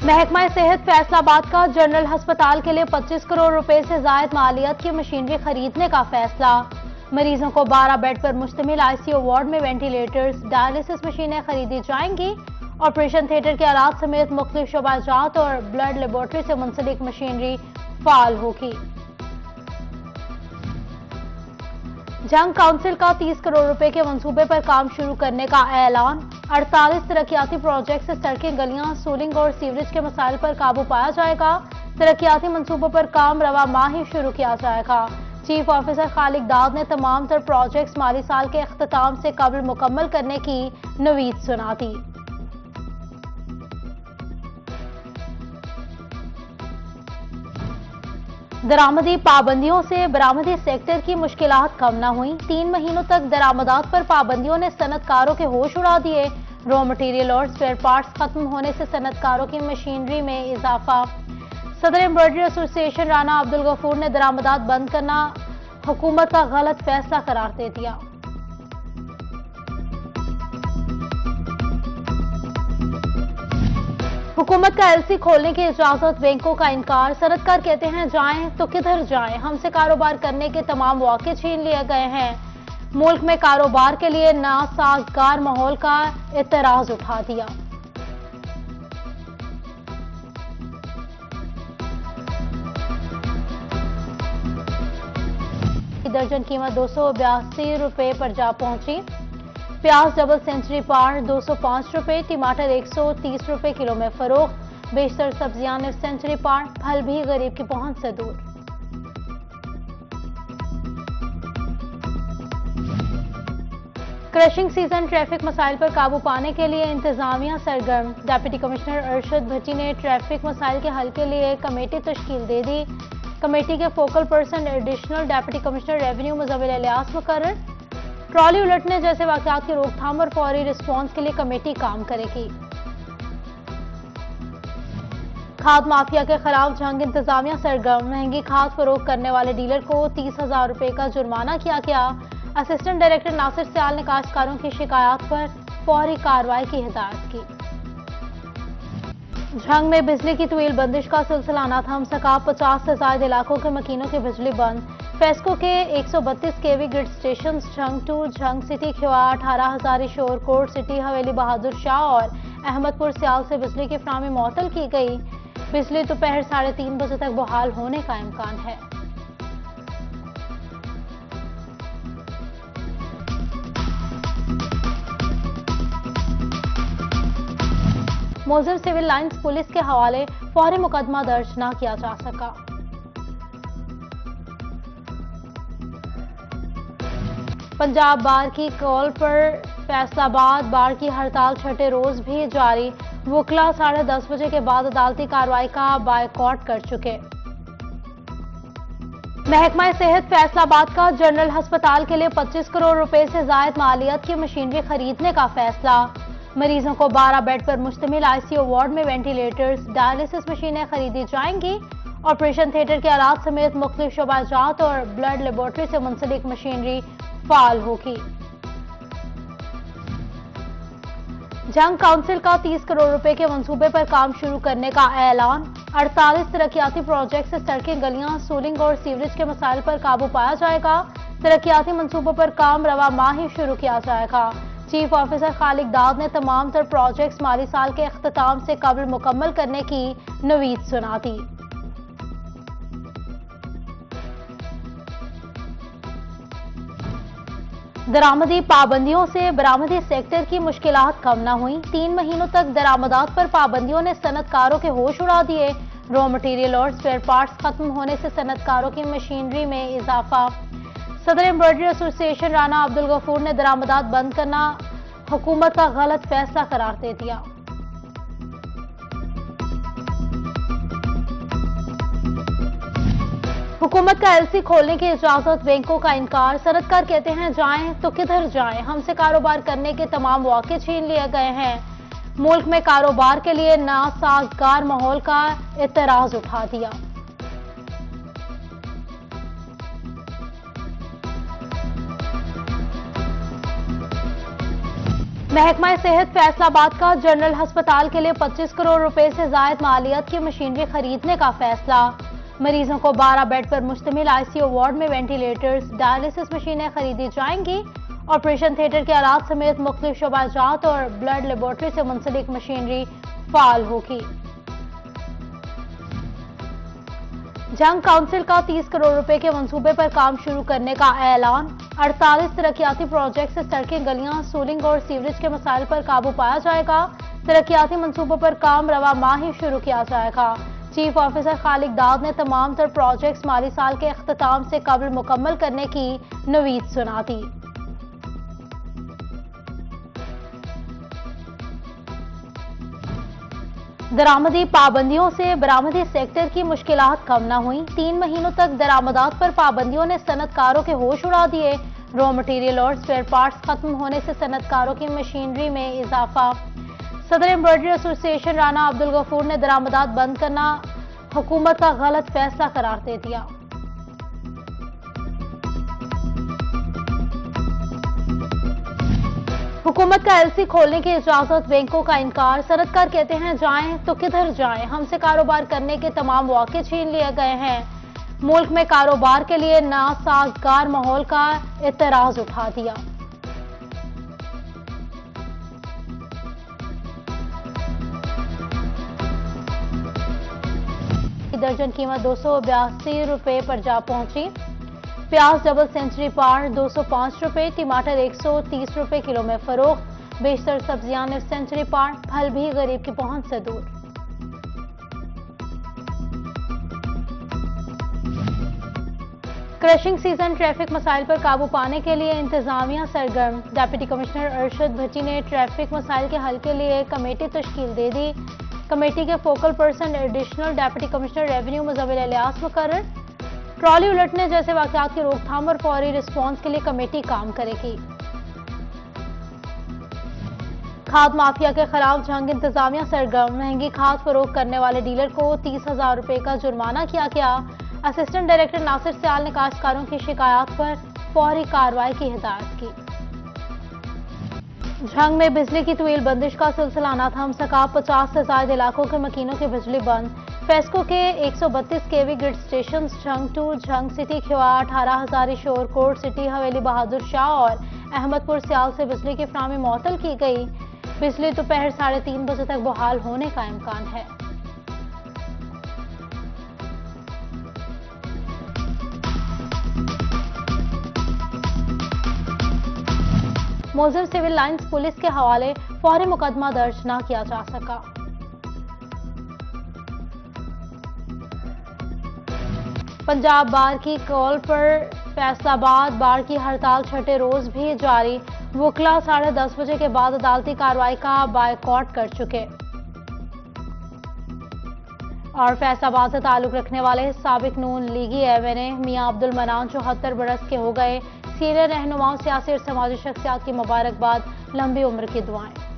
महकमा सेहत फैसलाबाद का जनरल अस्पताल के लिए 25 करोड़ रुपए से जायद मालियत की मशीनरी खरीदने का फैसला। मरीजों को 12 बेड पर मुश्तमिल आईसीयू वार्ड में वेंटिलेटर्स, डायलिसिस मशीनें खरीदी जाएंगी। ऑपरेशन थिएटर के आलात समेत मुख्तलिफ शोबाजात और ब्लड लेबोरेटरी से मुंसलिक मशीनरी फाल होगी। जंग काउंसिल का 30 करोड़ रुपए के मंसूबे पर काम शुरू करने का ऐलान। 48 तरक्याती प्रोजेक्ट से सड़कें, गलियां, सूलिंग और सीवरेज के मसाइल पर काबू पाया जाएगा। तरक्याती मंसूबों पर काम रवा माह ही शुरू किया जाएगा। चीफ ऑफिसर खालिक दाद ने तमाम तर प्रोजेक्ट्स माली साल के अख्ताम से कबल मुकम्मल करने की नवीद सुना दी। दरामदी पाबंदियों से बरामदी सेक्टर की मुश्किलात कम न हुई। 3 महीनों तक दरामदात पर पाबंदियों ने सनतकारों के होश उड़ा दिए। रॉ मटेरियल और स्पेयर पार्ट्स खत्म होने से सनतकारों की मशीनरी में इजाफा। सदर एम्ब्रॉयडरी एसोसिएशन राना अब्दुल गफूर ने दरामदात बंद करना हुकूमत का गलत फैसला करार दे दिया। हुकूमत का एलसी खोलने की इजाजत, बैंकों का इनकार। सनतकार कहते हैं जाएं तो किधर जाएं, हमसे कारोबार करने के तमाम मौके छीन लिए गए हैं। मुल्क में कारोबार के लिए नासाजगार माहौल का एतराज उठा दिया। दर्जन कीमत 282 रुपए पर जा पहुंची। प्याज डबल सेंचुरी पार 205 रुपए, टमाटर 130 रुपए किलो में फरोख्त। बेशतर सब्जियां ने सेंचुरी पार, फल भी गरीब की पहुंच से दूर। क्रशिंग सीजन, ट्रैफिक मसाइल पर काबू पाने के लिए इंतजामिया सरगर्म। डिप्टी कमिश्नर अरशद भट्टी ने ट्रैफिक मसाइल के हल के लिए कमेटी तश्कील दे दी। कमेटी के focal person additional deputy commissioner revenue Muzammil Ilyas मुकर्रर। ट्रॉली उलटने जैसे वाकयात की रोकथाम और फौरी रिस्पांस के लिए कमेटी काम करेगी। खाद माफिया के खिलाफ जंग, इंतजामिया सरगर्म। महंगी खाद फरोख्त करने वाले डीलर को 30,000 रुपए का जुर्माना किया गया। असिस्टेंट डायरेक्टर नासिर सियाल ने काश्तकारों की शिकायत पर फौरी कार्रवाई की हिदायत की। जंग में बिजली की तवील बंदिश का सिलसिला न थम सका। 50 से ज्यादा इलाकों के मकीनों की बिजली बंद। फेस्को के 132 केवी ग्रिड स्टेशन जंग 2, जंग सिटी, खिवा, 18 हजारी, शोरकोट सिटी, हवेली बहादुर शाह और अहमदपुर सियाल से बिजली की फराहमी मुअत्तल की गई। बिजली दोपहर 3:30 बजे तक बहाल होने का इम्कान है। मोज़र सिविल लाइंस पुलिस के हवाले फौरी मुकदमा दर्ज न किया जा सका। पंजाब बार की कॉल पर फैसलाबाद बार की हड़ताल छठे रोज भी जारी। वकला 10:30 बजे के बाद अदालती कार्रवाई का बायकॉट कर चुके। महकमा सेहत फैसलाबाद का जनरल अस्पताल के लिए 25 करोड़ रुपए से जायद मालियत की मशीनरी खरीदने का फैसला। मरीजों को 12 बेड पर मुश्तमिल आईसीयू वार्ड में वेंटिलेटर्स, डायलिसिस मशीनें खरीदी जाएंगी। ऑपरेशन थिएटर के आलात समेत मुख्तलिफ शोबाजात और ब्लड लेबोरेटरी से मुंसलिक मशीनरी फाल होगी। जंग काउंसिल का 30 करोड़ रुपए के मंसूबे पर काम शुरू करने का ऐलान। 48 तरक्याती प्रोजेक्ट से सड़कें, गलियां, सूलिंग और सीवरेज के मसाइल पर काबू पाया जाएगा। तरक्याती मंसूबों पर काम रवा माह ही शुरू किया जाएगा। चीफ ऑफिसर खालिक दाद ने तमाम तर प्रोजेक्ट्स माली साल के अख्ताम से कबल मुकम्मल करने की नवीद सुना दी। दरामदी पाबंदियों से बरामदी सेक्टर की मुश्किलात कम न हुई। 3 महीनों तक दरामदात पर पाबंदियों ने सनतकारों के होश उड़ा दिए। रॉ मटेरियल और स्पेयर पार्ट्स खत्म होने से सनतकारों की मशीनरी में इजाफा। सदर एम्ब्रॉयडरी एसोसिएशन राना अब्दुल गफूर ने दरामदात बंद करना हुकूमत का गलत फैसला करार दे दिया। हुकूमत का एलसी खोलने की इजाजत, बैंकों का इनकार। सनतकार कहते हैं जाएं तो किधर जाएं, हमसे कारोबार करने के तमाम मौके छीन लिए गए हैं। मुल्क में कारोबार के लिए नासाजगार माहौल का एतराज उठा दिया। महकमा सेहत फैसलाबाद का जनरल अस्पताल के लिए 25 करोड़ रुपए से जायद मालियत की मशीनरी खरीदने का फैसला। मरीजों को 12 बेड पर मुश्तमिल आईसीयू वार्ड में वेंटिलेटर्स, डायलिसिस मशीनें खरीदी जाएंगी। ऑपरेशन थिएटर के आलात समेत मुख्तलिफ शोबाजात और ब्लड लेबोरेटरी से मुंसलिक मशीनरी फाल होगी। जंग काउंसिल का 30 करोड़ रुपए के मंसूबे पर काम शुरू करने का ऐलान। 48 तरक्याती प्रोजेक्ट से सड़कें, गलियां, सोलिंग और सीवरेज के मसाइल पर काबू पाया जाएगा। तरक्याती मंसूबों पर काम रवा माह ही शुरू किया जाएगा। चीफ ऑफिसर खालिक दाद ने तमाम तर प्रोजेक्ट्स माली साल के अख्ताम से कबल मुकम्मल करने की नवीद सुना दी। दरामदी पाबंदियों से बरामदी सेक्टर की मुश्किलात कम न हुई। 3 महीनों तक दरामदात पर पाबंदियों ने सनतकारों के होश उड़ा दिए। रॉ मटेरियल और स्पेयर पार्ट्स खत्म होने से सनतकारों की मशीनरी में इजाफा। सदर एम्ब्रॉयडरी एसोसिएशन राना अब्दुल गफूर ने दरामदात बंद करना हुकूमत का गलत फैसला करार दे दिया। हुकूमत का एलसी खोलने की इजाजत, बैंकों का इनकार। सनतकार कहते हैं जाएं तो किधर जाएं, हमसे कारोबार करने के तमाम मौके छीन लिए गए हैं। मुल्क में कारोबार के लिए नासाजगार माहौल का एतराज उठा दिया। दर्जन कीमत 282 रुपए पर जा पहुंची। प्याज डबल सेंचुरी पार 205 रुपए, टमाटर 130 रुपए किलो में फरोख्त। बेशतर सब्जियां ने सेंचुरी पार, फल भी गरीब की पहुंच से दूर। क्रशिंग सीजन, ट्रैफिक मसाइल पर काबू पाने के लिए इंतजामिया सरगर्म। डिप्टी कमिश्नर अरशद भट्टी ने ट्रैफिक मसाइल के हल के लिए कमेटी तश्कील दे दी। कमेटी के focal person additional deputy commissioner revenue मुजव्विल इलियास मुकर्रर। ट्रॉली उलटने जैसे वाकयात की रोकथाम और फौरी रिस्पांस के लिए कमेटी काम करेगी। खाद माफिया के खिलाफ जंग, इंतजामिया सरगर्म। महंगी खाद फरोख्त करने वाले डीलर को 30,000 रुपए का जुर्माना किया गया। असिस्टेंट डायरेक्टर नासिर सियाल ने काश्तकारों की शिकायत पर फौरी कार्रवाई की हिदायत की। झंग में बिजली की तवील बंदिश का सिलसिला न थम सका। 50 से ज्यादा इलाकों के मकीनों की बिजली बंद। फेस्को के 132 KV grid station Jhang 2, Jhang city, Khiwa, 18 Hazari, Shorkot city, Haveli Bahadur Shah और अहमदपुर सियाल से बिजली की फराहमी मुअत्तल की गई। बिजली दोपहर 3:30 बजे तक बहाल होने का इम्कान है। मुलजिम सिविल लाइंस पुलिस के हवाले, फौरी मुकदमा दर्ज न किया जा सका। पंजाब बार की कॉल पर फैसलाबाद बार की हड़ताल छठे रोज भी जारी। वकला 10:30 बजे के बाद अदालती कार्रवाई का बायकॉट कर चुके। और फैसलाबाद से ताल्लुक रखने वाले साबिक नून लीगी एवने मियां अब्दुल मनान 74 बरस के हो गए। सीनियर रहनुमाओं, सियासी और समाजी शख्सियात की मुबारकबाद, लंबी उम्र की दुआएं।